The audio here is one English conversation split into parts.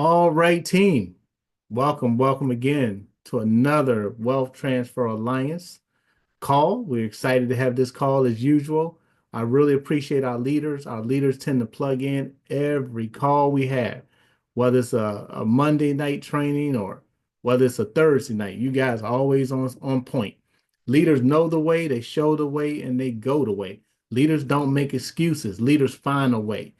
All right, team. Welcome again to another Wealth Transfer Alliance call. We're excited to have this call as usual. I really appreciate our leaders. Our leaders tend to plug in every call we have, whether it's a Monday night training or whether it's a Thursday night. You guys are always on point. Leaders know the way, they show the way, and they go the way. Leaders don't make excuses. Leaders find a way.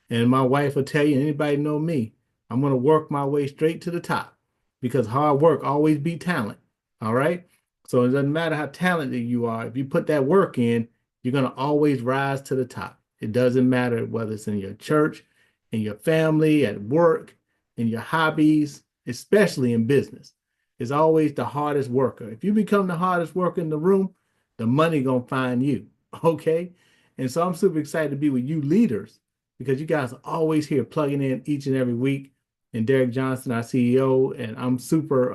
And my wife will tell you, anybody know me, I'm going to work my way straight to the top because hard work always beat talent. All right. So it doesn't matter how talented you are. If you put that work in, you're going to always rise to the top. It doesn't matter whether it's in your church, in your family, at work, in your hobbies, especially in business. It's always the hardest worker. If you become the hardest worker in the room, the money going to find you. Okay. And so I'm super excited to be with you leaders because you guys are always here plugging in each and every week. And Derek Johnson, our CEO, and I'm super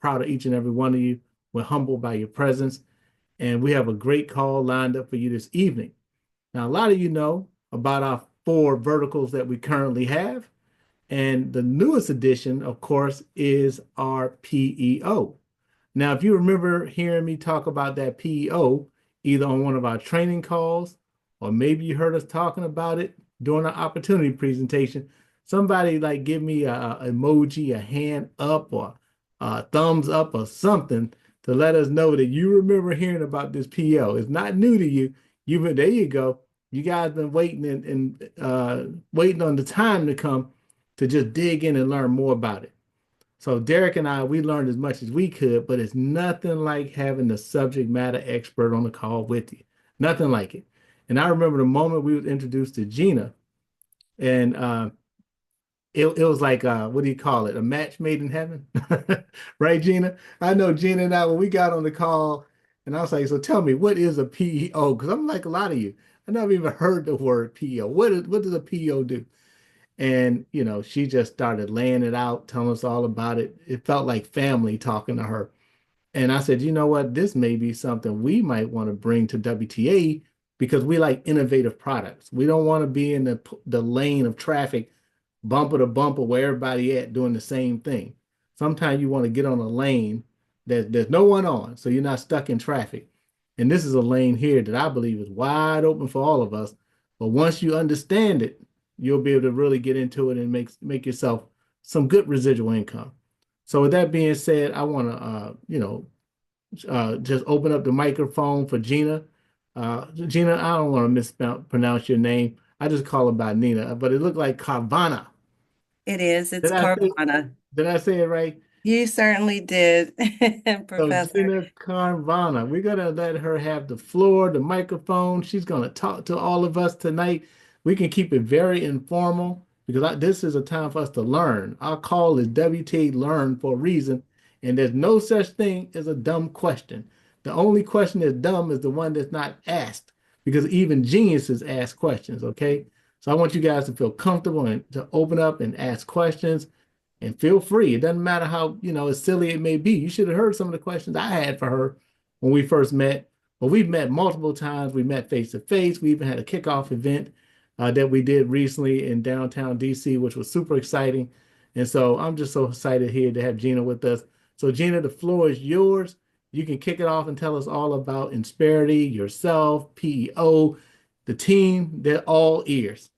proud of each and every one of you. We're humbled by your presence, and we have a great call lined up for you this evening. Now, a lot of you know about our four verticals that we currently have, and the newest addition, of course, is our PEO. Now, if you remember hearing me talk about that PEO, either on one of our training calls, or maybe you heard us talking about it during our opportunity presentation, somebody like give me a emoji, a hand up, or a thumbs up, or something to let us know that you remember hearing about this PEO. It's not new to you. There you go. You guys been waiting and waiting on the time to come to just dig in and learn more about it. So Derek and I, we learned as much as we could, but it's nothing like having the subject matter expert on the call with you. Nothing like it. And I remember the moment we were introduced to Gina, and it was like what do you call it? A match made in heaven, right, Gina? I know Gina and I when we got on the call, and I was like, so tell me, what is a PEO? Because I'm like a lot of you, I never even heard the word PEO. What does a PEO do? And, she just started laying it out, telling us all about it. It felt like family talking to her. And I said, you know what? This may be something we might want to bring to WTA because we like innovative products. We don't want to be in the lane of traffic, bumper to bumper, where everybody at doing the same thing. Sometimes you want to get on a lane that there's no one on, so you're not stuck in traffic. And this is a lane here that I believe is wide open for all of us. But once you understand it, you'll be able to really get into it and make yourself some good residual income. So with that being said, I want to just open up the microphone for Gina. Gina, I don't want to mispronounce your name. I just call her by Nina, but it looked like Carvana. It is. Did It's I say Carvana. did I say it right? You certainly did, So Professor. Gina Carvana, we're gonna let her have the floor, the microphone. She's gonna talk to all of us tonight. We can keep it very informal because this is a time for us to learn. Our call is WTA Learn for a reason, and there's no such thing as a dumb question. The only question that's dumb is the one that's not asked because even geniuses ask questions, okay? So I want you guys to feel comfortable and to open up and ask questions and feel free. It doesn't matter how, as silly it may be. You should have heard some of the questions I had for her when we first met. But we've met multiple times. We met face to face. We even had a kickoff event that we did recently in downtown DC, which was super exciting. And so I'm just so excited here to have Gina with us. So, Gina, the floor is yours. You can kick it off and tell us all about Insperity, yourself, PEO, the team. They're all ears.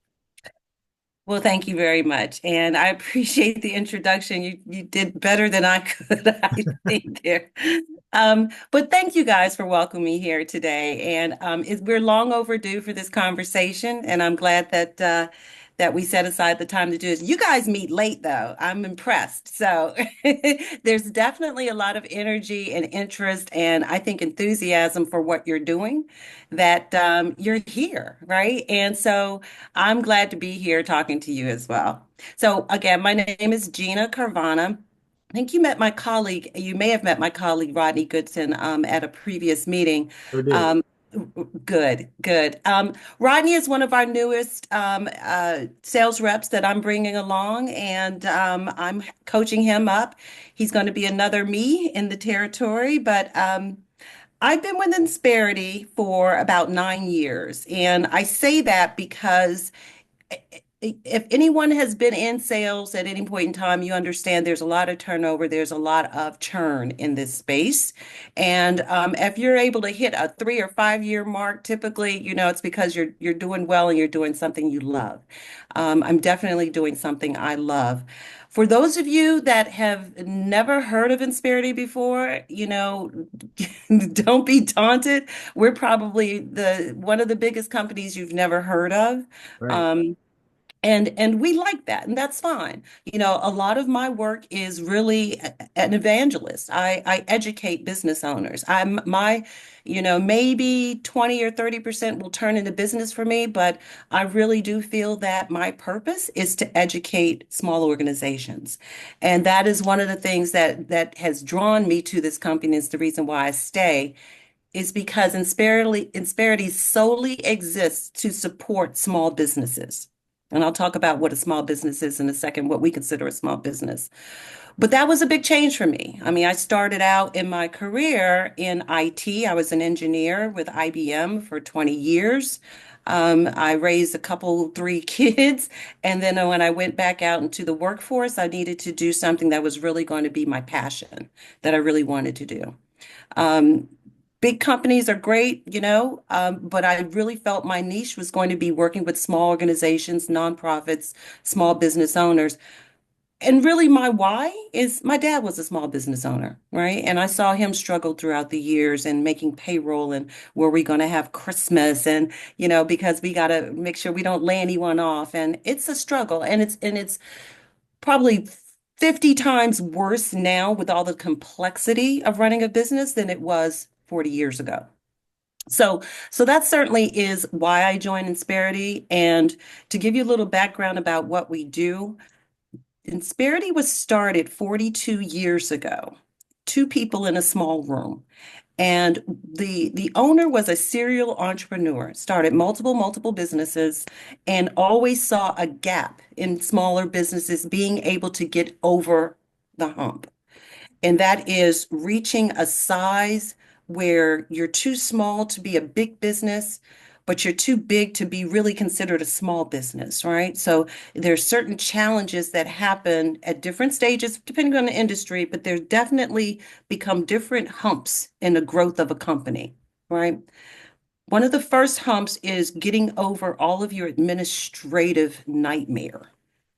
Well, thank you very much. And I appreciate the introduction. You did better than I could, I think there. But thank you guys for welcoming me here today. And we're long overdue for this conversation, and I'm glad that we set aside the time to do this. You guys meet late, though. I'm impressed. So there's definitely a lot of energy and interest, and I think enthusiasm for what you're doing that you're here, right? And so I'm glad to be here talking to you as well. So again, my name is Gina Carvana. I think you may have met my colleague Rodney Goodson at a previous meeting. Sure did. Um, Good, good. Rodney is one of our newest sales reps that I'm bringing along, and I'm coaching him up. He's going to be another me in the territory, but I've been with Insperity for about 9 years, and I say that because if anyone has been in sales at any point in time, you understand there's a lot of turnover, there's a lot of churn in this space. And if you're able to hit a 3 or 5 year mark, typically, it's because you're doing well and you're doing something you love. I'm definitely doing something I love. For those of you that have never heard of Insperity before, don't be daunted. We're probably the one of the biggest companies you've never heard of. Right. Um, and we like that, and that's fine. A lot of my work is really an evangelist. I educate business owners. Maybe 20 or 30% will turn into business for me, but I really do feel that my purpose is to educate small organizations. And that is one of the things that has drawn me to this company, is the reason why I stay, is because Insperity solely exists to support small businesses. And I'll talk about what a small business is in a second, what we consider a small business. But that was a big change for me. I mean, I started out in my career in IT. I was an engineer with IBM for 20 years. I raised a couple, three kids. And then when I went back out into the workforce, I needed to do something that was really going to be my passion, that I really wanted to do. Um, Big companies are great, but I really felt my niche was going to be working with small organizations, nonprofits, small business owners. And really, my why is my dad was a small business owner, right? And I saw him struggle throughout the years and making payroll and were we going to have Christmas and, because we got to make sure we don't lay anyone off. And it's a struggle, and it's probably 50 times worse now with all the complexity of running a business than it was 40 years ago. So that certainly is why I joined Insperity. And to give you a little background about what we do, Insperity was started 42 years ago, two people in a small room. And the owner was a serial entrepreneur, started multiple businesses, and always saw a gap in smaller businesses being able to get over the hump. And that is reaching a size where you're too small to be a big business, but you're too big to be really considered a small business, right? So there's certain challenges that happen at different stages, depending on the industry, but there's definitely become different humps in the growth of a company, right? One of the first humps is getting over all of your administrative nightmare.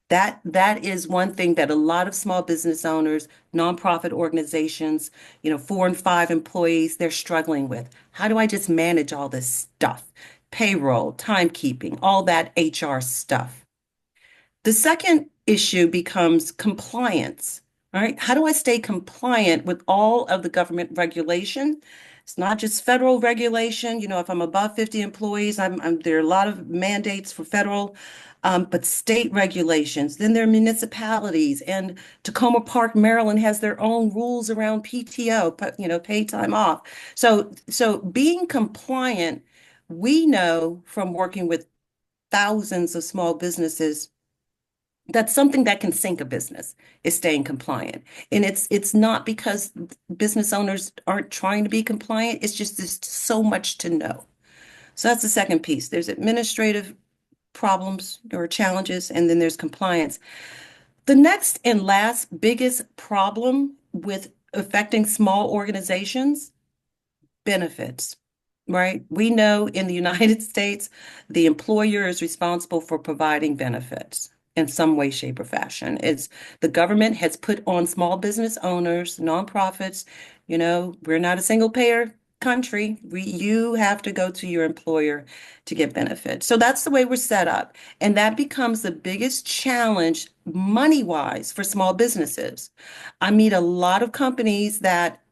That is one thing that a lot of small business owners, nonprofit organizations, 4 and 5 employees, they're struggling with. How do I just manage all this stuff? Payroll, timekeeping, all that HR stuff. The second issue becomes compliance, right? How do I stay compliant with all of the government regulation? It's not just federal regulation. If I'm above 50 employees, there are a lot of mandates for federal, but state regulations. Then there are municipalities, and Tacoma Park, Maryland has their own rules around PTO, paid time off. So being compliant, we know from working with thousands of small businesses, that's something that can sink a business, is staying compliant. And it's not because business owners aren't trying to be compliant. It's just there's so much to know. So that's the second piece. There's administrative problems or challenges, and then there's compliance. The next and last biggest problem with affecting small organizations, benefits, right? We know in the United States, the employer is responsible for providing benefits in some way, shape, or fashion. It's the government has put on small business owners, nonprofits, we're not a single payer country. You have to go to your employer to get benefits. So that's the way we're set up. And that becomes the biggest challenge money-wise for small businesses. I meet a lot of companies that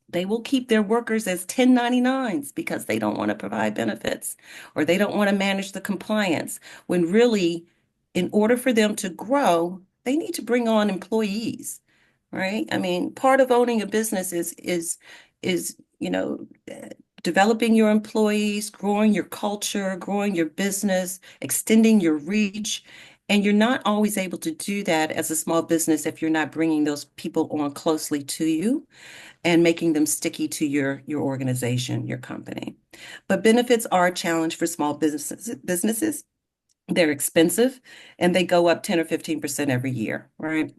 they will keep their workers as 1099s because they don't want to provide benefits or they don't want to manage the compliance, when really, in order for them to grow, they need to bring on employees, right? I mean, part of owning a business is developing your employees, growing your culture, growing your business, extending your reach. And you're not always able to do that as a small business if you're not bringing those people on closely to you and making them sticky to your organization, your company. But benefits are a challenge for small businesses. They're expensive and they go up 10 or 15% every year, right?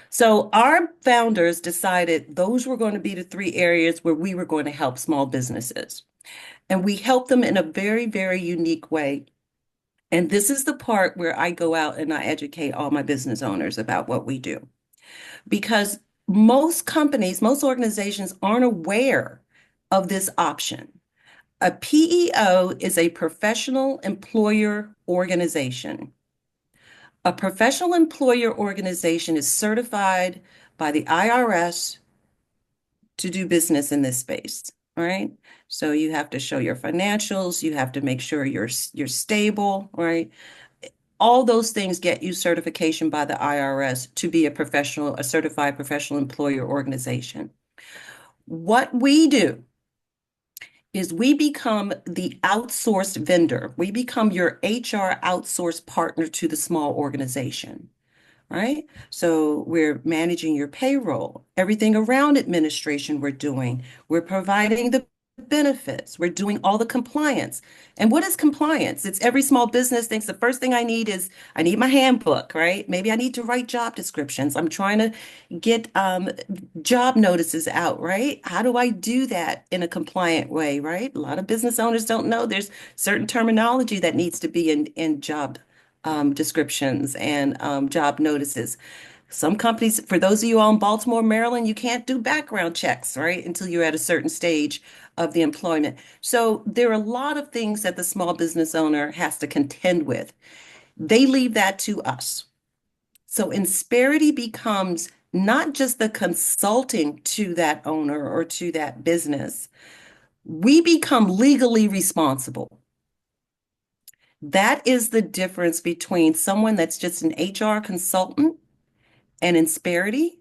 So our founders decided those were going to be the three areas where we were going to help small businesses. And we help them in a very, very unique way. And this is the part where I go out and I educate all my business owners about what we do. Because most companies, most organizations aren't aware of this option. A PEO is a professional employer organization. A professional employer organization is certified by the IRS to do business in this space. All right. So you have to show your financials, you have to make sure you're stable, right? All those things get you certification by the IRS to be a professional, a certified professional employer organization. What we do is we become the outsourced vendor. We become your HR outsourced partner to the small organization, right? So we're managing your payroll, everything around administration we're doing. We're providing the benefits. We're doing all the compliance. And what is compliance? It's every small business thinks the first thing I need is I need my handbook, right? Maybe I need to write job descriptions. I'm trying to get job notices out, right? How do I do that in a compliant way, right? A lot of business owners don't know there's certain terminology that needs to be in job descriptions and job notices. Some companies, for those of you all in Baltimore, Maryland, you can't do background checks, right, until you're at a certain stage of the employment. So there are a lot of things that the small business owner has to contend with. They leave that to us. So Insperity becomes not just the consulting to that owner or to that business. We become legally responsible. That is the difference between someone that's just an HR consultant and Insperity,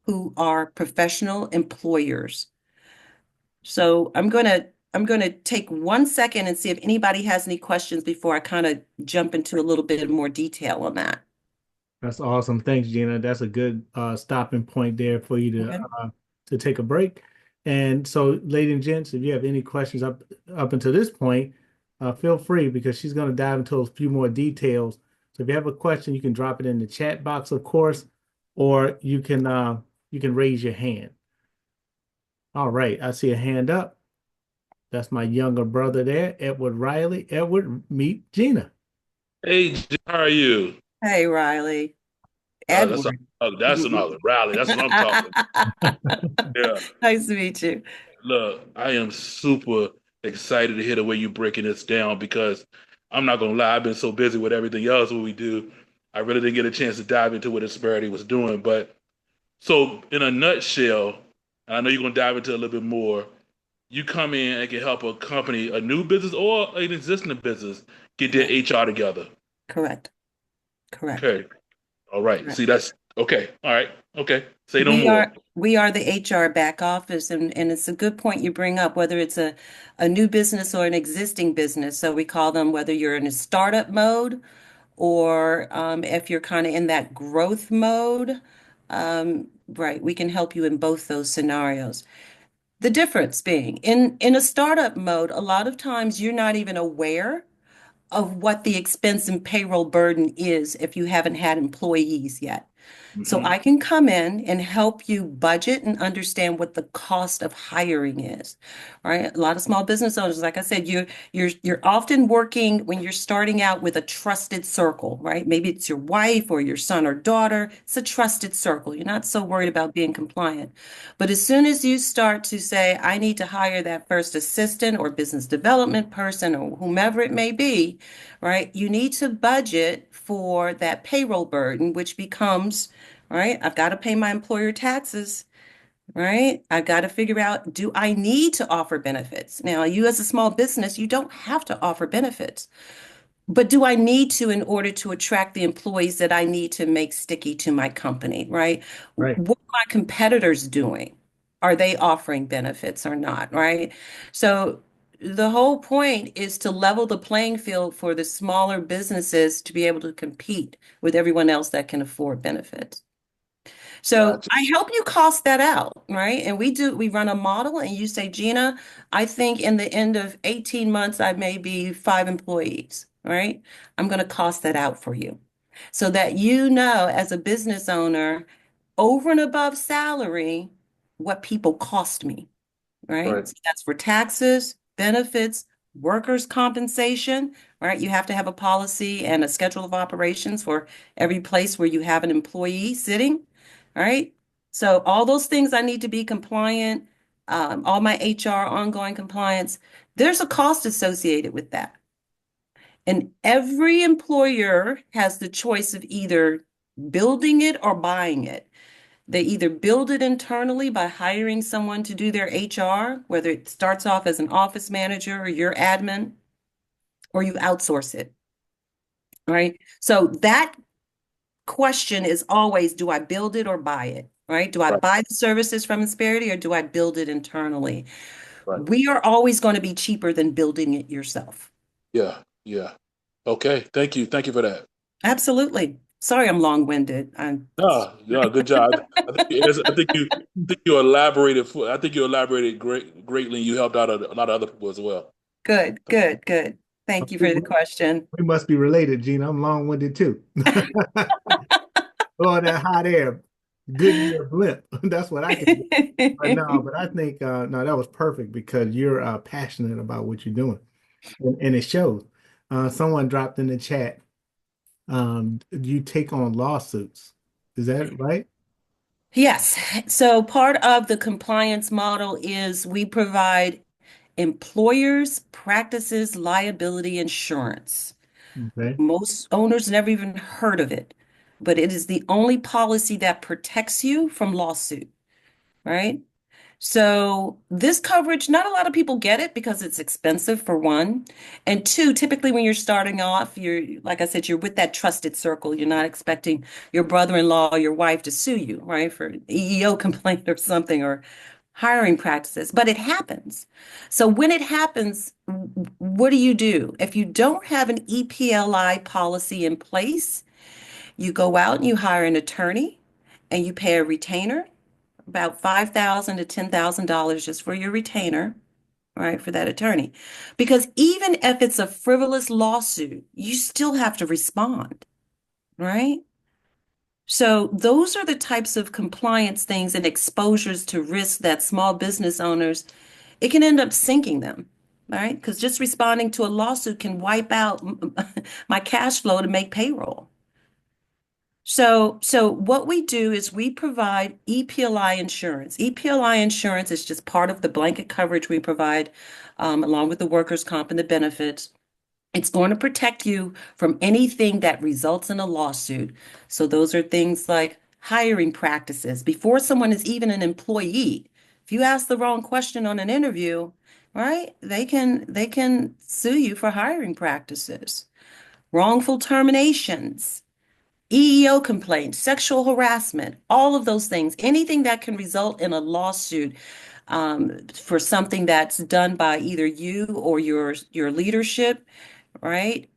who are professional employers. So I'm gonna take 1 second and see if anybody has any questions before I kind of jump into a little bit more detail on that. That's awesome. Thanks, Gina. That's a good stopping point there for you Okay. to take a break. And so, ladies and gents, if you have any questions up until this point, feel free because she's going to dive into a few more details. So if you have a question, you can drop it in the chat box, of course, or you can raise your hand. All right, I see a hand up. That's my younger brother there, Edward Riley. Edward, meet Gina. Hey, how are you? Hey, Riley. That's Edward. that's another rally. That's what I'm talking. Yeah, Nice to meet you. look, I am super excited to hear the way you're breaking this down because I'm not gonna lie, I've been so busy with everything else what we do. I really didn't get a chance to dive into what Disparity was doing. But so, in a nutshell, and I know you're gonna dive into a little bit more. You come in and can help a company, a new business or an existing business, get their HR together. Correct. Correct. Okay. All right. Correct. See, that's okay. All right. Okay. Say no We more. are we are the HR back office, and it's a good point you bring up, whether it's a new business or an existing business. So we call them whether you're in a startup mode or if you're kind of in that growth mode, right, we can help you in both those scenarios. The difference being in a startup mode, a lot of times you're not even aware of what the expense and payroll burden is if you haven't had employees yet. So Hmm. I can come in and help you budget and understand what the cost of hiring is. Right? A lot of small business owners, like I said, you're often working when you're starting out with a trusted circle, right? Maybe it's your wife or your son or daughter. It's a trusted circle. You're not so worried about being compliant. But as soon as you start to say, I need to hire that first assistant or business development person or whomever it may be, right? You need to budget for that payroll burden, which becomes, right? I've got to pay my employer taxes, right? I've got to figure out, do I need to offer benefits? Now, you as a small business, you don't have to offer benefits, but do I need to in order to attract the employees that I need to make sticky to my company, right? Right. What are my competitors doing? Are they offering benefits or not, right? So the whole point is to level the playing field for the smaller businesses to be able to compete with everyone else that can afford benefits. So Gotcha. I help you cost that out, right? And we run a model and you say, Gina, I think in the end of 18 months, I may be 5 employees. right? I'm going to cost that out for you so that you know, as a business owner, over and above salary, what people cost me, right? Right. So that's for taxes, benefits, workers' compensation, right? You have to have a policy and a schedule of operations for every place where you have an employee sitting, right? So all those things I need to be compliant, all my HR ongoing compliance, there's a cost associated with that. And every employer has the choice of either building it or buying it. They either build it internally by hiring someone to do their HR, whether it starts off as an office manager or your admin, or you outsource it, right? So that question is always, do I build it or buy it, right? Do I Right. buy the services from Insperity or do I build it internally? Right. We are always going to be cheaper than building it yourself. Yeah. Yeah. Okay. Thank you. Thank you for that. Absolutely. Sorry, I'm long-winded. I'm No, no, good job. I think you elaborated greatly. You helped out a lot of other people as well. good, good, good. Thank you We, for the question. we must be related, Gina. I'm long-winded too. Oh, that hot air, Goodyear blimp. That's what I can do. But no, but I think no, that was perfect because you're passionate about what you're doing, and it shows. Someone dropped in the chat. You take on lawsuits. Is that right? Yes. So part of the compliance model is we provide employers' practices liability insurance. Okay. Most owners never even heard of it, but it is the only policy that protects you from lawsuit, right? So this coverage, not a lot of people get it because it's expensive for one. And two, typically when you're starting off, you're, like I said, you're with that trusted circle. You're not expecting your brother-in-law or your wife to sue you, right, for EEO complaint or something or hiring practices. But it happens. So when it happens, what do? If you don't have an EPLI policy in place, you go out and you hire an attorney and you pay a retainer about $5,000 to $10,000 just for your retainer, right, for that attorney. Because even if it's a frivolous lawsuit, you still have to respond, right? So those are the types of compliance things and exposures to risk that small business owners, it can end up sinking them, right? Because just responding to a lawsuit can wipe out my cash flow to make payroll. So what we do is we provide EPLI insurance. EPLI insurance is just part of the blanket coverage we provide, along with the workers' comp and the benefits. It's going to protect you from anything that results in a lawsuit. So those are things like hiring practices. Before someone is even an employee, if you ask the wrong question on an interview, right, they can sue you for hiring practices. Wrongful terminations. EEO complaints, sexual harassment, all of those things, anything that can result in a lawsuit for something that's done by either you or your leadership, right?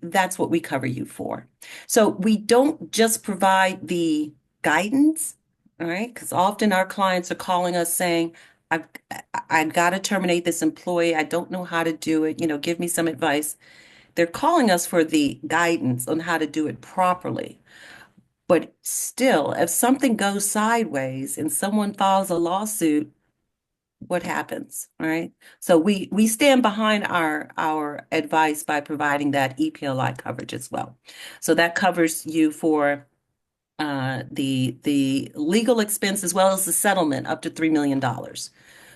That's what we cover you for. So we don't just provide the guidance, all right? Because often our clients are calling us saying, I've I've got to terminate this employee. I don't know how to do it. Give me some advice. They're calling us for the guidance on how to do it properly. But still, if something goes sideways and someone files a lawsuit, what happens, right? So we stand behind our advice by providing that EPLI coverage as well. So that covers you for the legal expense as well as the settlement up to $3 million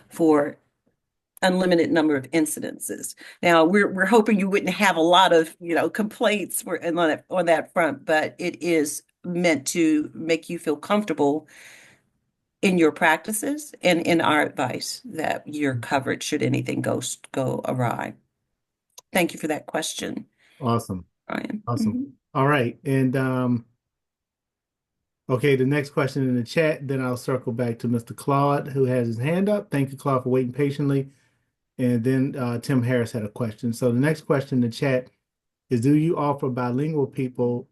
for unlimited number of incidences. Now we're hoping you wouldn't have a lot of complaints on that front, but it is meant to make you feel comfortable in your practices and in our advice that you're covered should anything go awry. Thank you for that question, Awesome. Ryan. Awesome. Mhm. All right. And okay, the next question in the chat, then I'll circle back to Mr. Claude, who has his hand up. Thank you, Claude, for waiting patiently. And then Tim Harris had a question. So the next question in the chat is, do you offer bilingual people,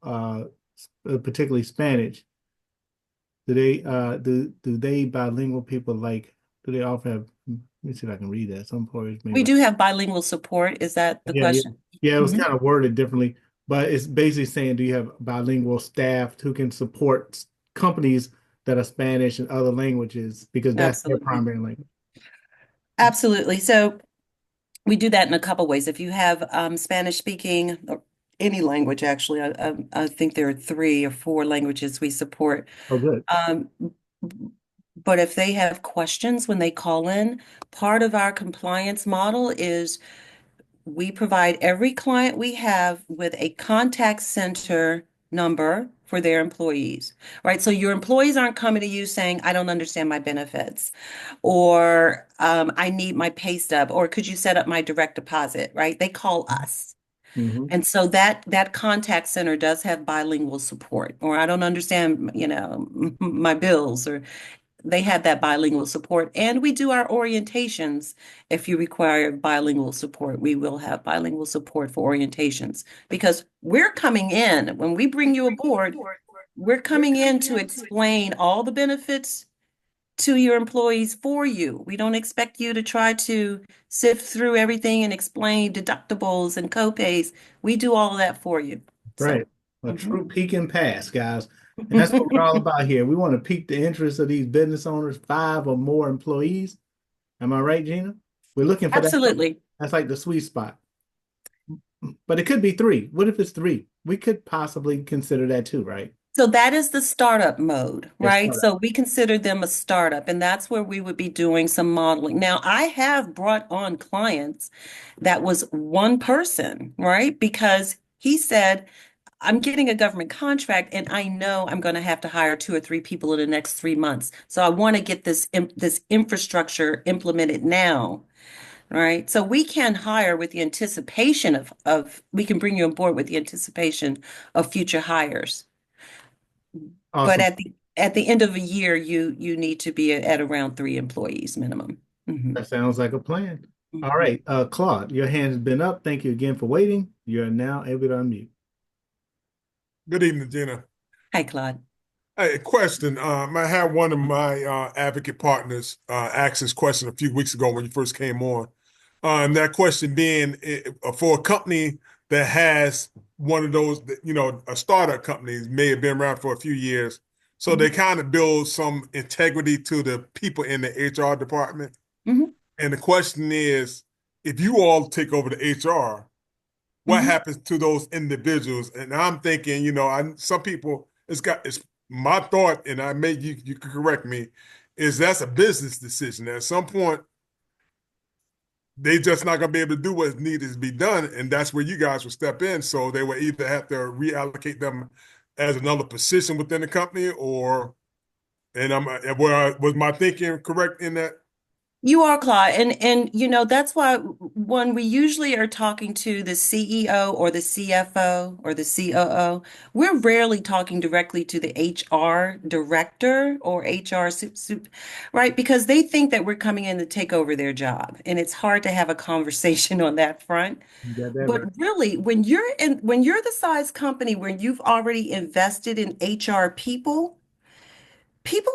particularly Spanish? Do they bilingual people do they offer have Let me see if I can read that. Some employers may We do have bilingual support. Is that the yeah, yeah. question? Yeah, it was Mhm. kind of worded differently, but it's basically saying, do you have bilingual staff who can support companies that are Spanish and other languages because that's their Absolutely. primary language. Absolutely. So we do that in a couple ways. If you have Spanish speaking or any language, actually, I think there are 3 or 4 languages we support. Oh, good. Um, but if they have questions when they call in, part of our compliance model is we provide every client we have with a contact center number for their employees, right? So your employees aren't coming to you saying, I don't understand my benefits, or I need my pay stub, or could you set up my direct deposit, right? They call us. Hmm. And so that contact center does have bilingual support, or I don't understand, my bills, or they have that bilingual support. And we do our orientations. If you require bilingual support, we will have bilingual support for orientations because we're coming in, when we bring you aboard, we're coming in to explain all the benefits to your employees for you. We don't expect you to try to sift through everything and explain deductibles and copays. We do all of that for you. Right. So, A mhm. true peak and pass, guys. And that's what we're all about here. We want to pique the interest of these business owners, 5 or more employees. Am I right, Gina? We're looking for that. Absolutely. That's like the sweet spot. But it could be 3. What if it's 3? We could possibly consider that too, right? So that is the startup mode, Yes. right? So we consider them a startup, and that's where we would be doing some modeling. Now, I have brought on clients that was one person, right? Because he said, I'm getting a government contract and I know I'm going to have to hire 2 or 3 people in the next 3 months. So I want to get this infrastructure implemented now, right? So we can hire with the anticipation of we can bring you on board with the anticipation of future hires. But Awesome. at the end of a year, you need to be at around 3 employees minimum. Mhm. That sounds like a plan. All Mhm. right. Claude, your hand has been up. Thank you again for waiting. You are now able to unmute. Good evening, Gina. Hi, Claude. Hey, question. I had one of my advocate partners ask this question a few weeks ago when you first came on. And that question being for a company that has one of those, a startup company may have been around for a few years. So Mhm. they kind of build some integrity to the people in the HR department. Mhm. And the question is, if you all take over the HR, what Mhm. happens to those individuals? And I'm thinking, some people, it's my thought, and I may you could correct me, is that's a business decision. At some point, they just not gonna be able to do what needed to be done, and that's where you guys will step in. So they will either have to reallocate them as another position within the company, or and was my thinking correct in that? You are, Claude, and that's why when we usually are talking to the CEO or the CFO or the COO, we're rarely talking directly to the HR director or HR right? Because they think that we're coming in to take over their job, and it's hard to have a conversation on that front. You got that But right. really, when you're the size company where you've already invested in HR people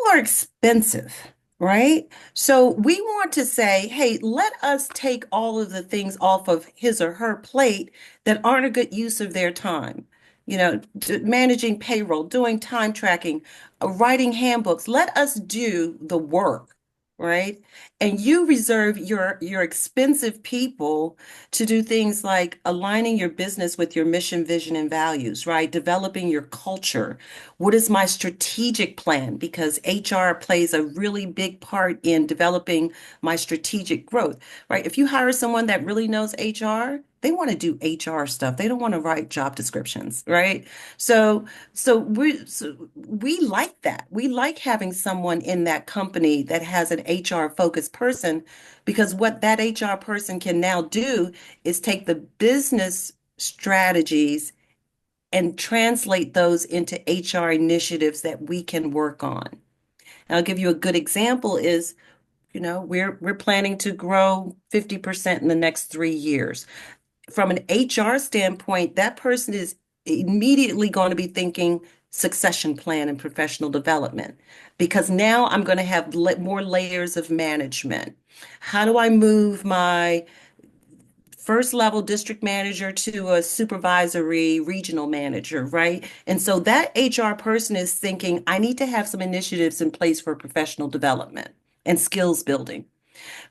are expensive, right? So we want to say, hey, let us take all of the things off of his or her plate that aren't a good use of their time. Managing payroll, doing time tracking, writing handbooks. Let us do the work, right? And you reserve your expensive people to do things like aligning your business with your mission, vision, and values, right? Developing your culture. What is my strategic plan? Because HR plays a really big part in developing my strategic growth, right? If you hire someone that really knows HR, they want to do HR stuff. They don't want to write job descriptions, right? So we like that. We like having someone in that company that has an HR focused person because what that HR person can now do is take the business strategies and translate those into HR initiatives that we can work on. And I'll give you a good example is, we're planning to grow 50% in the next 3 years. From an HR standpoint, that person is immediately going to be thinking succession plan and professional development, because now I'm going to have more layers of management. How do I move my first level district manager to a supervisory regional manager, right? And so that HR person is thinking, I need to have some initiatives in place for professional development and skills building,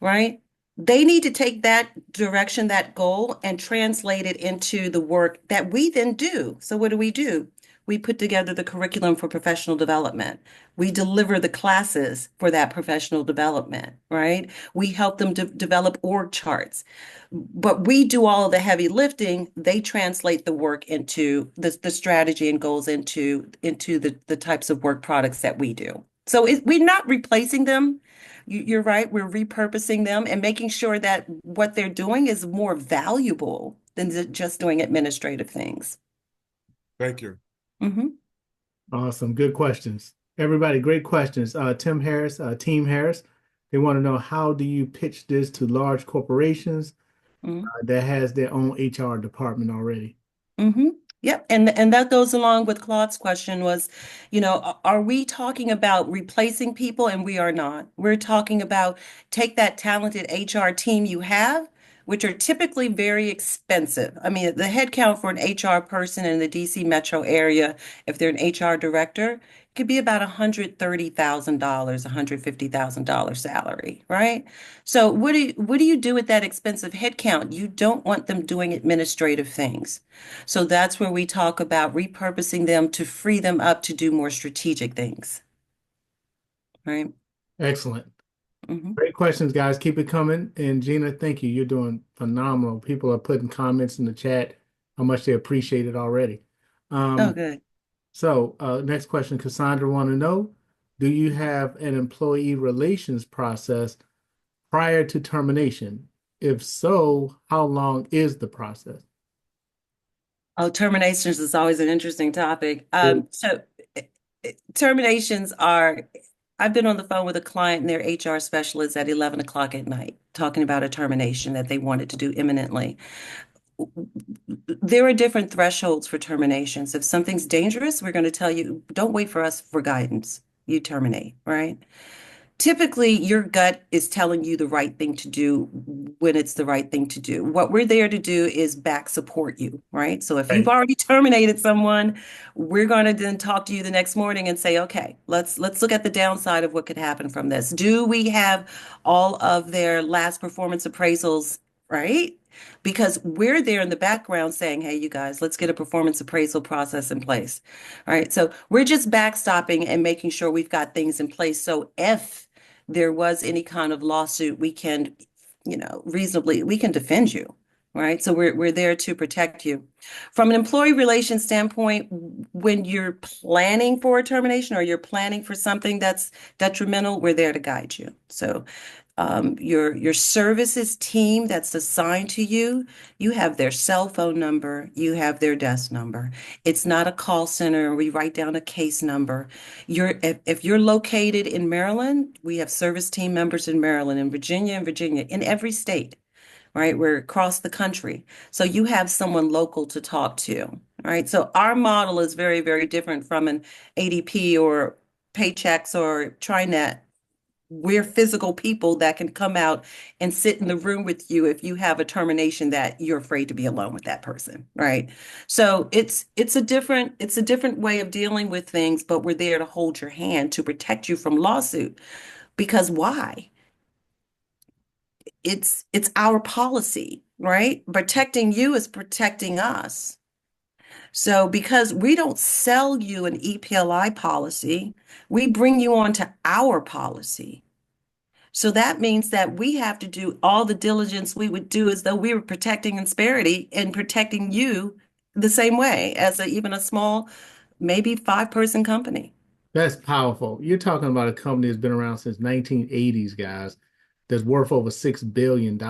right? They need to take that direction, that goal, and translate it into the work that we then do. So what do? We put together the curriculum for professional development. We deliver the classes for that professional development, right? We help them develop org charts. But we do all of the heavy lifting. They translate the work into the strategy and goals into the types of work products that we do. So we're not replacing them. You're right. We're repurposing them and making sure that what they're doing is more valuable than just doing administrative things. Thank you. Mhm. Awesome. Good questions. Everybody, great questions. Tim Harris, Team Harris, they want to know, how do you pitch this to large corporations Mhm. that has their own HR department already? Mm-hmm. Yep. And that goes along with Claude's question was, are we talking about replacing people? And we are not. We're talking about take that talented HR team you have, which are typically very expensive. I mean, the headcount for an HR person in the DC metro area, if they're an HR director, could be about $130,000, $150,000 salary, right? So what do you do with that expensive headcount? You don't want them doing administrative things. So that's where we talk about repurposing them to free them up to do more strategic things, right? Excellent. Hmm. Great questions, guys. Keep it coming. And Gina, thank you. You're doing phenomenal. People are putting comments in the chat how much they appreciate it already. Oh, good. So next question, Cassandra want to know, do you have an employee relations process prior to termination? If so, how long is the process? Oh, terminations is always an interesting topic. Sure. So terminations are, I've been on the phone with a client and their HR specialist at 11 o'clock at night, talking about a termination that they wanted to do imminently. There are different thresholds for terminations. If something's dangerous, we're going to tell you, don't wait for us for guidance. You terminate, right? Typically, your gut is telling you the right thing to do when it's the right thing to do. What we're there to do is back support you, right? So if you've Right. already terminated someone, we're going to then talk to you the next morning and say, okay, let's look at the downside of what could happen from this. Do we have all of their last performance appraisals, right? Because we're there in the background saying, hey, you guys, let's get a performance appraisal process in place. All right. So we're just backstopping and making sure we've got things in place. So if there was any kind of lawsuit, we can, reasonably, we can defend you, right? So we're there to protect you. From an employee relations standpoint, when you're planning for a termination or you're planning for something that's detrimental, we're there to guide you. So your services team that's assigned to you, you have their cell phone number, you have their desk number. It's not a call center. We write down a case number. If you're located in Maryland, we have service team members in Maryland, in Virginia, in every state, right? We're across the country. So you have someone local to talk to, right? So our model is very, very different from an ADP or Paychex or TriNet. We're physical people that can come out and sit in the room with you if you have a termination that you're afraid to be alone with that person, right? So it's a different way of dealing with things, but we're there to hold your hand to protect you from lawsuit. Because why? It's our policy, right? Protecting you is protecting us. So because we don't sell you an EPLI policy, we bring you onto our policy. So that means that we have to do all the diligence we would do as though we were protecting Insperity and protecting you the same way as even a small, maybe 5-person company. That's powerful. You're talking about a company that's been around since 1980s, guys, that's worth over $6 billion,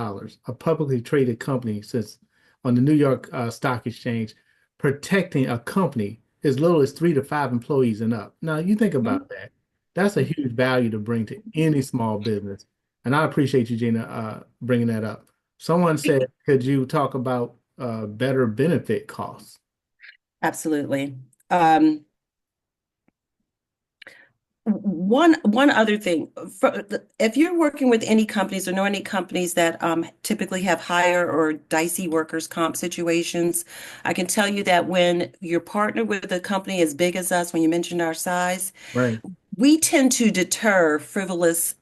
a publicly traded company since on the New York Stock Exchange, protecting a company as little as 3 to 5 employees and up. Now, you think Mhm. about that. That's a huge value to bring to any small business. And I appreciate you, Gina, bringing that up. Someone said, could you talk about better benefit costs? Absolutely. Um, one other thing, if you're working with any companies or know any companies that typically have higher or dicey workers' comp situations, I can tell you that when you're partnered with a company as big as us, when you mentioned our size, Right. we tend to deter frivolous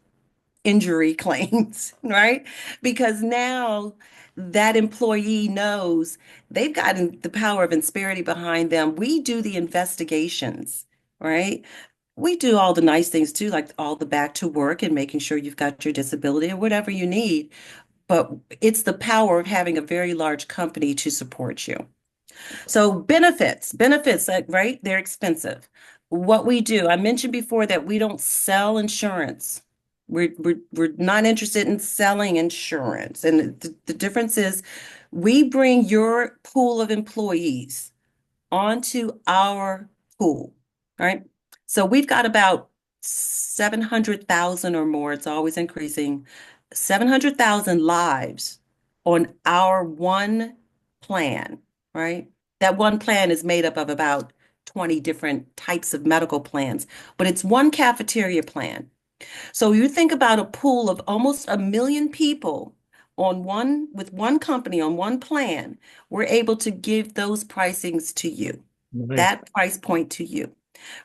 injury claims, right? Because now that employee knows they've gotten the power of Insperity behind them. We do the investigations, right? We do all the nice things too, like all the back to work and making sure you've got your disability or whatever you need. But it's the power of having a very large company to support you. So benefits, like, right? They're expensive. What we do, I mentioned before that we don't sell insurance. We're not interested in selling insurance. And the difference is we bring your pool of employees onto our pool, right? So we've got about 700,000 or more, it's always increasing, 700,000 lives on our one plan, right? That one plan is made up of about 20 different types of medical plans, but it's one cafeteria plan. So you think about a pool of almost 1 million people on one with one company on one plan, we're able to give those pricings to you, Right. that price point to you,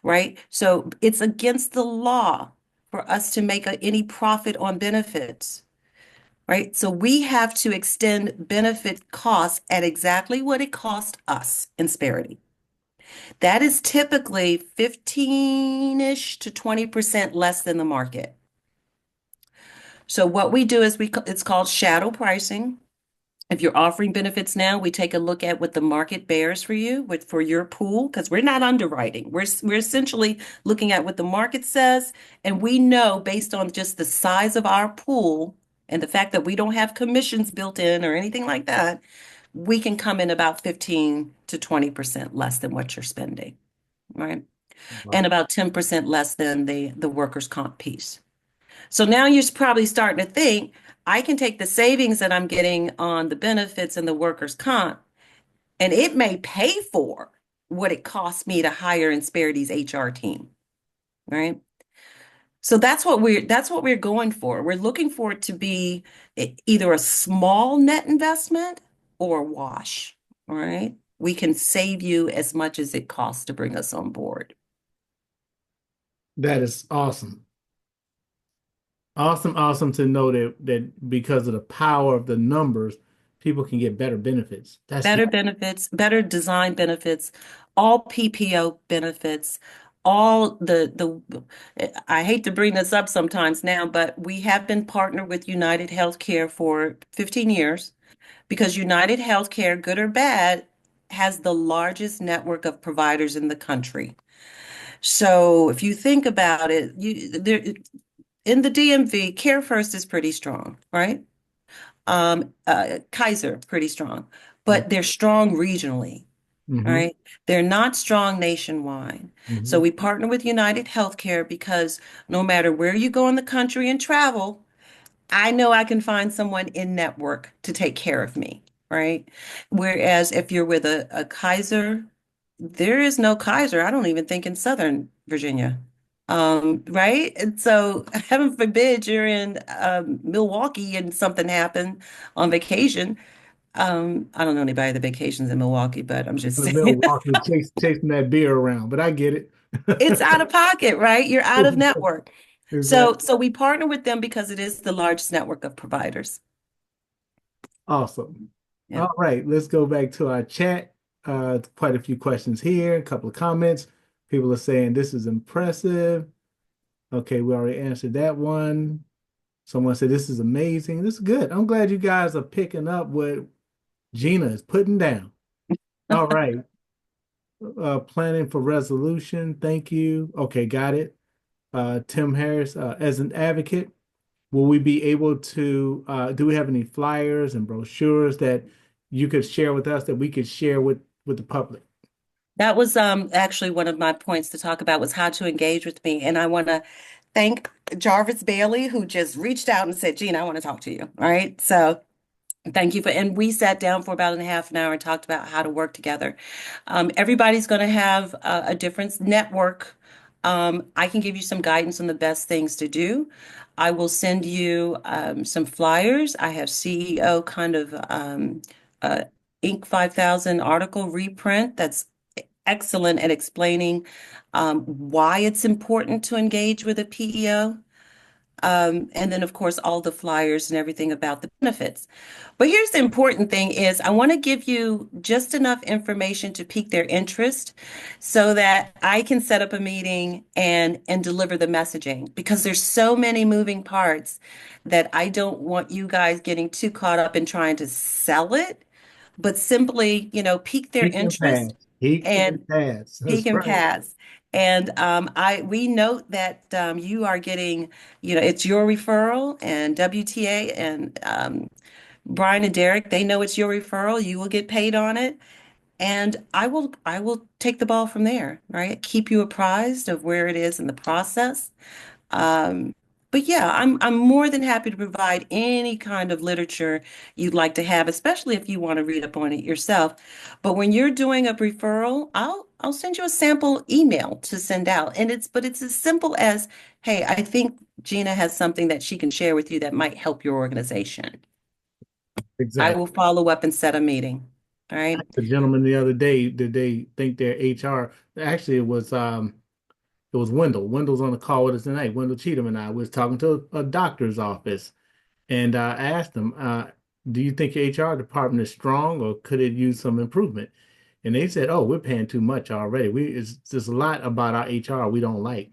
right? So it's against the law for us to make any profit on benefits, right? So we have to extend benefit costs at exactly what it cost us in Insperity. That is typically 15-ish to 20% less than the market. So what we do is it's called shadow pricing. If you're offering benefits now, we take a look at what the market bears for you, for your pool, because we're not underwriting. We're essentially looking at what the market says, and we know based on just the size of our pool and the fact that we don't have commissions built in or anything like that, we can come in about 15 to 20% less than what you're spending, right? Wow. And about 10% less than the workers' comp piece. So now you're probably starting to think, I can take the savings that I'm getting on the benefits and the workers' comp, and it may pay for what it costs me to hire Insperity's HR team, right? So that's what we're going for. We're looking for it to be either a small net investment or a wash, all right? We can save you as much as it costs to bring us on board. That is awesome. Awesome, awesome to know that because of the power of the numbers, people can get better benefits. That's Better benefits, better design benefits, all PPO benefits, all I hate to bring this up sometimes now, but we have been partnered with United Healthcare for 15 years because United Healthcare, good or bad, has the largest network of providers in the country. So if you think about it, in the DMV, Care First is pretty strong, right? Kaiser, pretty strong, but they're strong regionally, mm-hmm, right? They're not strong nationwide. So mm-hmm. we partner with United Healthcare because no matter where you go in the country and travel, I know I can find someone in network to take care of me, right? Whereas if you're with a Kaiser, there is no Kaiser, I don't even think in Southern Virginia. Right? And so heaven forbid you're in Milwaukee and something happened on vacation. I don't know anybody that vacations in Milwaukee, but I'm just saying Milwaukee chasing that beer around, but I get it. it's out of pocket, right? You're out of network. So Exactly. so we partner with them because it is the largest network of providers. Awesome. Yeah. All right, let's go back to our chat. Quite a few questions here, a couple of comments. People are saying this is impressive. Okay, we already answered that one. Someone said this is amazing. This is good. I'm glad you guys are picking up what Gina is putting down. All right. Planning for resolution. Thank you. Okay, got it. Tim Harris, as an advocate, will we be able to, do we have any flyers and brochures that you could share with us that we could share with the public? That was actually one of my points to talk about was how to engage with me. And I want to thank Jarvis Bailey, who just reached out and said, Gina, I want to talk to you. All right. So thank you and we sat down for about a half an hour and talked about how to work together. Everybody's going to have a different network I can give you some guidance on the best things to do. I will send you some flyers. I have CEO kind of uh, Inc. 5000 article reprint that's excellent at explaining why it's important to engage with a PEO. And then, of course, all the flyers and everything about the benefits. But here's the important thing is I want to give you just enough information to pique their interest so that I can set up a meeting and deliver the messaging because there's so many moving parts that I don't want you guys getting too caught up in trying to sell it, but simply, pique their He can pass. interest He can and pass. he That's can right. pass. And we note that you are getting, it's your referral, and WTA and Brian and Derek, they know it's your referral. You will get paid on it, and I will take the ball from there, right? Keep you apprised of where it is in the process. Um, but yeah, I'm more than happy to provide any kind of literature you'd like to have, especially if you want to read up on it yourself. But when you're doing a referral, I'll send you a sample email to send out. And it's as simple as, hey, I think Gina has something that she can share with you that might help your organization. I Exactly. will follow up and set a meeting. All right. The gentleman the other day, did they think their HR? Actually, it was Wendell. Wendell's on the call with us tonight. Wendell Cheatham and I was talking to a doctor's office, and I asked them, "Do you think your HR department is strong, or could it use some improvement?" And they said, "Oh, we're paying too much already. There's a lot about our HR we don't like."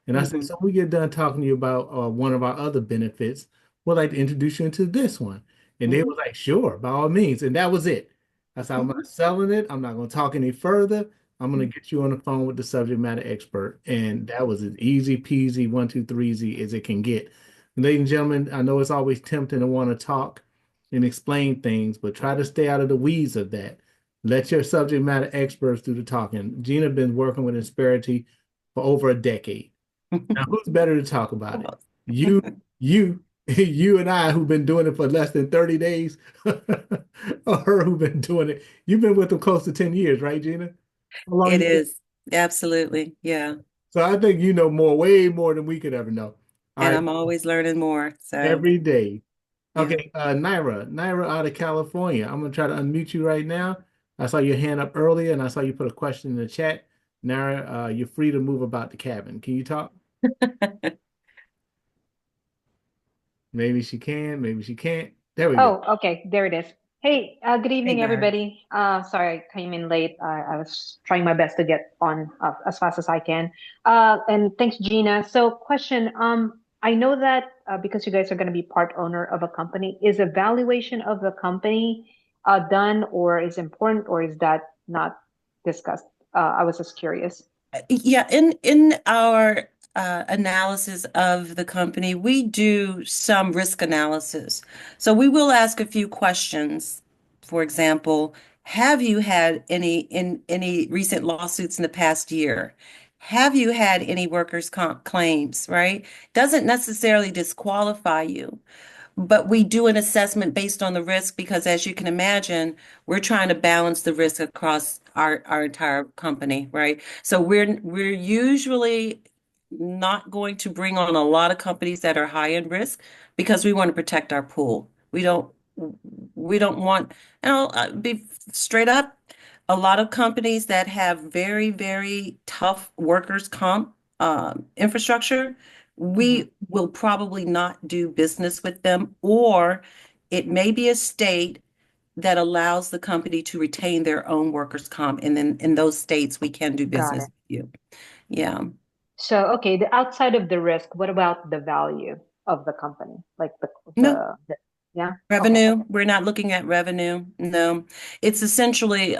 And I said, Mhm. "So when we get done talking to you about one of our other benefits, we'd like to introduce you into this one." And they Mhm. were like, "Sure, by all means." And that was it. I said, "I'm Mhm. not selling it. I'm not going to talk any further. I'm going Mhm. to get you on the phone with the subject matter expert." And that was as easy peasy, one, two, three, easy as it can get. Ladies and gentlemen, I know it's always tempting to want to talk and explain things, but try to stay out of the weeds of that. Let your subject matter experts do the talking. Gina been working with Insperity for over a decade. Now, who's better to talk about it? You, you, you and I, who've been doing it for less than 30 days, or her who've been doing it. You've been with them close to 10 years, right, Gina? How long It you been? is. Absolutely. Yeah. So I think you know more, way more than we could ever know. All And right, I'm always learning more. So, every day. yeah. Okay, Naira out of California. I'm gonna try to unmute you right now. I saw your hand up earlier, and I saw you put a question in the chat. Naira, you're free to move about the cabin. Can you talk? Maybe she can, maybe she can't. There we go. Oh, okay, there it is. Hey, good Hey, evening, Naira. everybody. Sorry, I came in late. I was trying my best to get on as fast as I can. And thanks, Gina. So, question. I know that because you guys are going to be part owner of a company, is evaluation of the company done, or is important, or is that not discussed? I was just curious. Yeah, in our analysis of the company, we do some risk analysis. So we will ask a few questions. For example, have you had any recent lawsuits in the past year? Have you had any workers' comp claims, right? Doesn't necessarily disqualify you. But we do an assessment based on the risk because, as you can imagine, we're trying to balance the risk across our entire company, right? So we're usually not going to bring on a lot of companies that are high in risk because we want to protect our pool. We don't want, and I'll be straight up, a lot of companies that have very, very tough workers' comp infrastructure Mhm. we will probably not do business with them, or it may be a state that allows the company to retain their own workers' comp. And then in those states, we can do Got business it. with you. Yeah. So, okay, the outside of the risk, what about the value of the company? Like No yeah, okay. revenue. We're not looking at revenue. No. It's essentially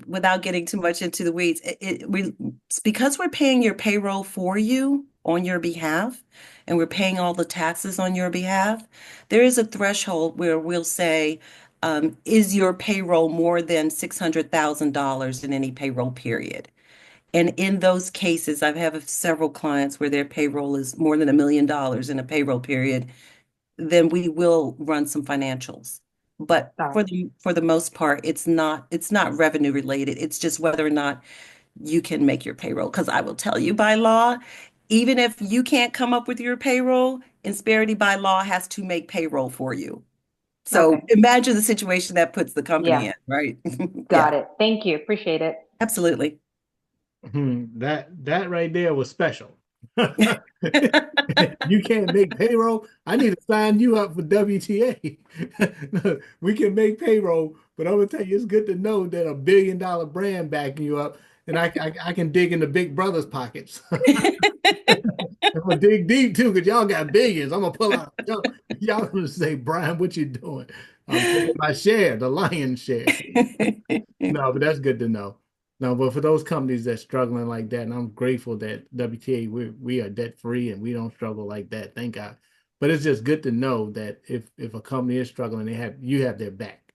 without getting too much into the weeds, it's because we're paying your payroll for you on your behalf, and we're paying all the taxes on your behalf, there is a threshold where we'll say, is your payroll more than $600,000 in any payroll period? And in those cases, I've had several clients where their payroll is more than $1 million in a payroll period, then we will run some financials. but Got for it. the most part, it's not revenue related. It's just whether or not you can make your payroll. Because I will tell you by law, even if you can't come up with your payroll, Insperity by law has to make payroll for you. So Okay. imagine the situation that puts the company Yeah. in, right? Yeah, Got it. Thank you. Appreciate it. absolutely. That right there was special. You can't make payroll. I need to sign you up for WTA. We can make payroll, but I'm gonna tell you, it's good to know that $1 billion brand backing you up, and I can dig into Big Brother's pockets. I'm gonna dig deep too, because y'all got billions. I'm gonna pull out. Y'all gonna say, Brian, what you doing? I'm taking my share, the lion's share. No, but that's good to know. No, but for those companies that's struggling like that, and I'm grateful that WTA we are debt free and we don't struggle like that, thank God. But it's just good to know that if a company is struggling, you have their back.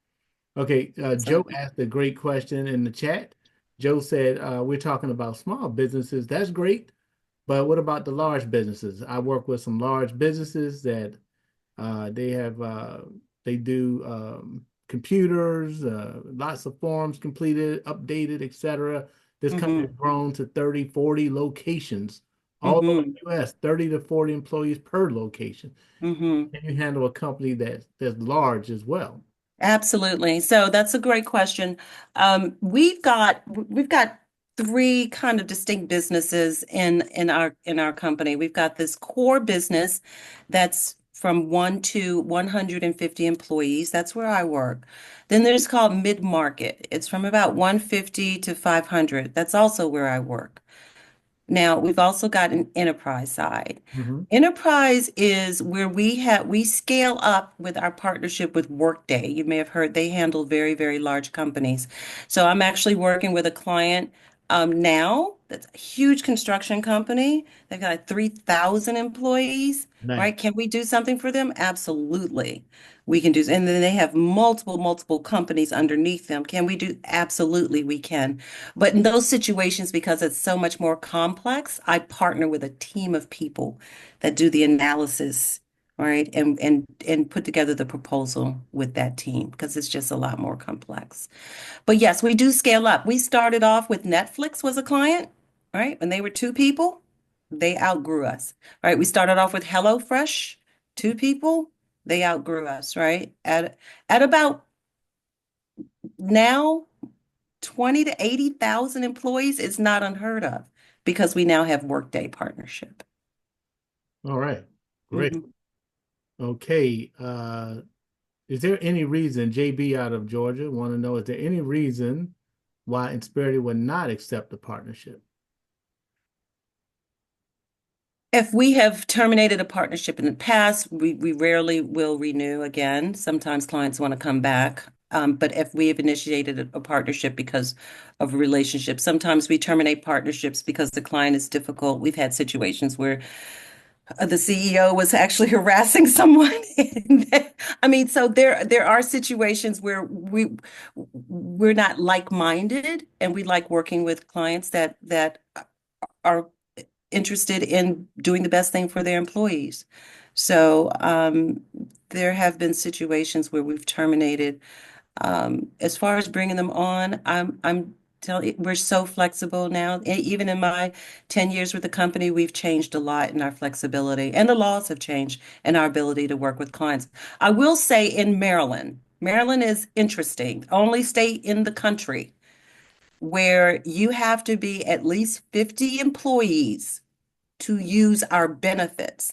Okay, Joe Absolutely. asked a great question in the chat. Joe said, we're talking about small businesses. That's great, but what about the large businesses? I work with some large businesses that they have they do computers, lots of forms completed, updated, etc. This company has Hmm. grown to 30, 40 locations all over Hmm. the US, 30 to 40 employees per location. Hmm. And you handle a company that's large as well. Absolutely. So that's a great question. We've got three kind of distinct businesses in our company. We've got this core business that's from 1 to 150 employees. That's where I work. Then there's called mid-market. It's from about 150 to 500. That's also where I work. Now, we've also got an enterprise side. Mhm. Enterprise is where we scale up with our partnership with Workday. You may have heard they handle very, very large companies. So I'm actually working with a client now that's a huge construction company. They've got like 3,000 employees, Nice. right? Can we do something for them? Absolutely. We can do, and then they have multiple companies underneath them. Can we do? Absolutely, we can. But in those situations, because it's so much more complex, I partner with a team of people that do the analysis, right? And put together the proposal with that team because it's just a lot more complex. But yes, we do scale up. We started off with Netflix was a client, right? When they were two people, they outgrew us, right? We started off with HelloFresh, two people, they outgrew us, right? At about now 20 to 80,000 employees is not unheard of because we now have Workday partnership. All right. Great. Mhm. Okay. Is there any reason, JB out of Georgia, want to know, is there any reason why Insperity would not accept the partnership? If we have terminated a partnership in the past, we rarely will renew again. Sometimes clients want to come back. But if we have initiated a partnership because of a relationship, sometimes we terminate partnerships because the client is difficult. We've had situations where the CEO was actually harassing someone. I mean, so there are situations where we're not like-minded, and we like working with clients that are interested in doing the best thing for their employees. So there have been situations where we've terminated. As far as bringing them on, I'm telling you, we're so flexible now. Even in my 10 years with the company, we've changed a lot in our flexibility, and the laws have changed in our ability to work with clients. I will say in Maryland, Maryland is interesting, only state in the country where you have to be at least 50 employees to use our benefits.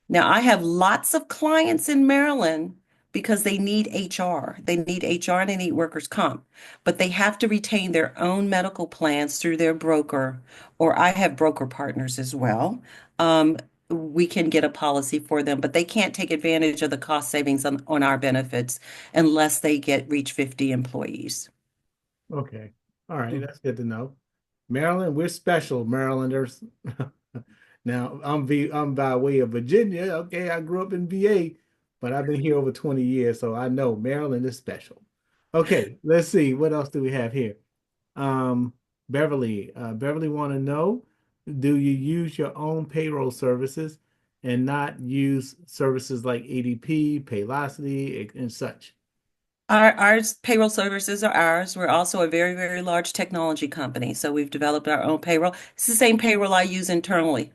Now, I have lots of clients in Maryland because they need HR. They need HR and they need workers' comp, but they have to retain their own medical plans through their broker, or I have broker partners as well. We can get a policy for them, but they can't take advantage of the cost savings on our benefits unless they reach 50 employees. Okay. All right. Hmm. That's good to know. Maryland, we're special, Marylanders. Now, I'm by way of Virginia. Okay, I grew up in VA, but I've been here over 20 years, so I know Maryland is special. Okay, let's see. What else do we have here? Um, Beverly want to know, do you use your own payroll services and not use services like ADP, Paylocity, and such? Our payroll services are ours. We're also a very, very large technology company. So we've developed our own payroll. It's the same payroll I use internally,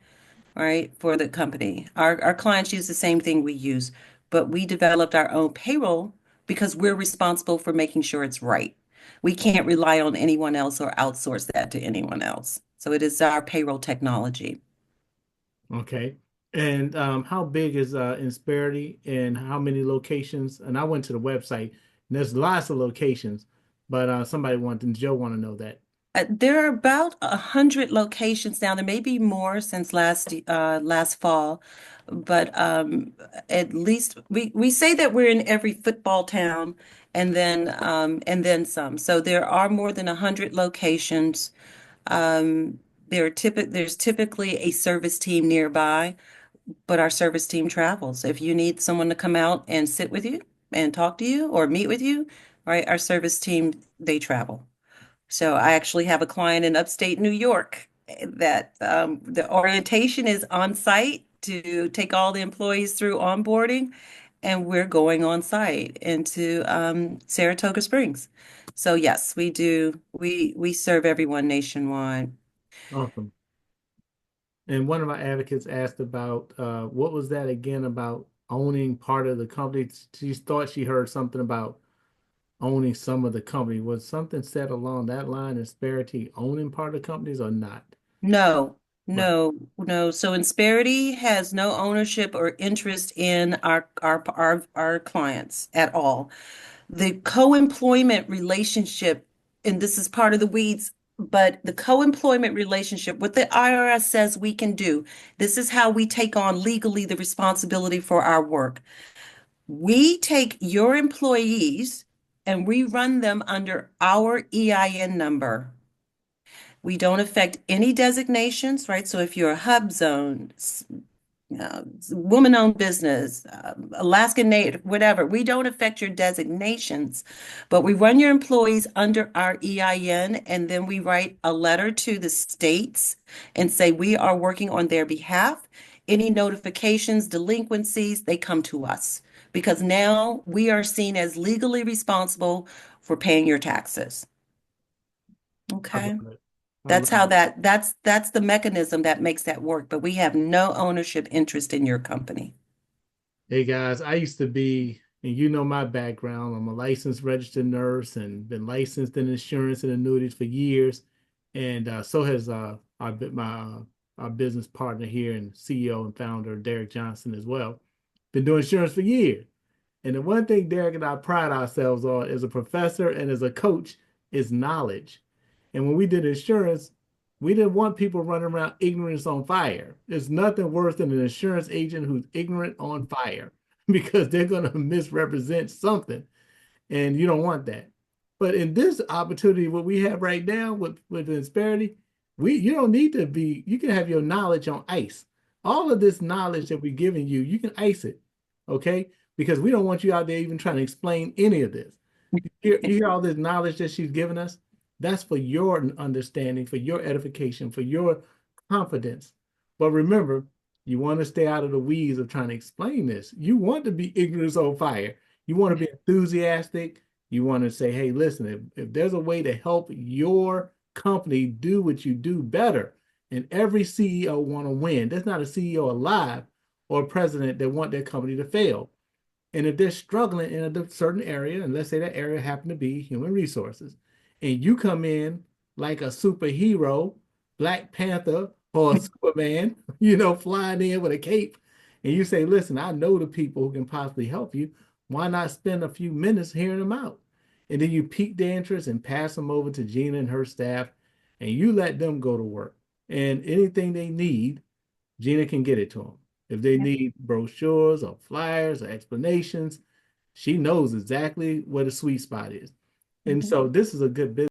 right, for the company. Our clients use the same thing we use, but we developed our own payroll because we're responsible for making sure it's right. We can't rely on anyone else or outsource that to anyone else. So it is our payroll technology. Okay. And how big is Insperity and how many locations? And I went to the website and there's lots of locations, but Joe want to know that. There are about 100 locations now. There may be more since last fall, but at least we say that we're in every football town, and then some. So there are more than 100 locations. There's typically a service team nearby, but our service team travels. If you need someone to come out and sit with you and talk to you or meet with you, right? Our service team, they travel. So I actually have a client in upstate New York that the orientation is on site to take all the employees through onboarding, and we're going on site into Saratoga Springs. So yes, we do. We serve everyone nationwide. Awesome. And one of my advocates asked about what was that again about owning part of the company? She thought she heard something about owning some of the company. Was something said along that line, Insperity owning part of the companies or not? No, Right. no. So Insperity has no ownership or interest in our clients at all. The co-employment relationship, and this is part of the weeds, but the co-employment relationship, what the IRS says we can do, this is how we take on legally the responsibility for our work. We take your employees and we run them under our EIN number. We don't affect any designations, right? So if you're a HUBZone, woman-owned business, Alaskan Native, whatever. We don't affect your designations, but we run your employees under our EIN, and then we write a letter to the states and say we are working on their behalf. Any notifications, delinquencies, they come to us because now we are seen as legally responsible for paying your taxes. I Okay. love it. I That's love how it. that's the mechanism that makes that work, but we have no ownership interest in your company. Hey guys, I used to be, and you know my background. I'm a licensed registered nurse and been licensed in insurance and annuities for years. And so has our business partner here and CEO and founder Derek Johnson as well. Been doing insurance for years. And the one thing Derek and I pride ourselves on as a professor and as a coach is knowledge. And when we did insurance, we didn't want people running around ignorance on fire. There's nothing worse than an insurance agent who's ignorant on fire because they're going to misrepresent something, and you don't want that. But in this opportunity, what we have right now with Insperity, you don't need to be. You can have your knowledge on ice. All of this knowledge that we're giving you, you can ice it, okay? Because we don't want you out there even trying to explain any of this. You hear all this knowledge that she's given us? That's for your understanding, for your edification, for your confidence. But remember, you want to stay out of the weeds of trying to explain this. You want to be ignorance on fire. You want to be enthusiastic. You want to say, hey, listen, if there's a way to help your company do what you do better, and every CEO want to win. There's not a CEO alive or a president that want their company to fail. And if they're struggling in a certain area, and let's say that area happen to be human resources, and you come in like a superhero, Black Panther or Superman, flying in with a cape, and you say, listen, I know the people who can possibly help you. Why not spend a few minutes hearing them out? And then you pique their interest and pass them over to Gina and her staff, and you let them go to work. And anything they need, Gina can get it to them. If they need brochures or flyers or explanations, she knows exactly where the sweet spot is. And so this is a good business.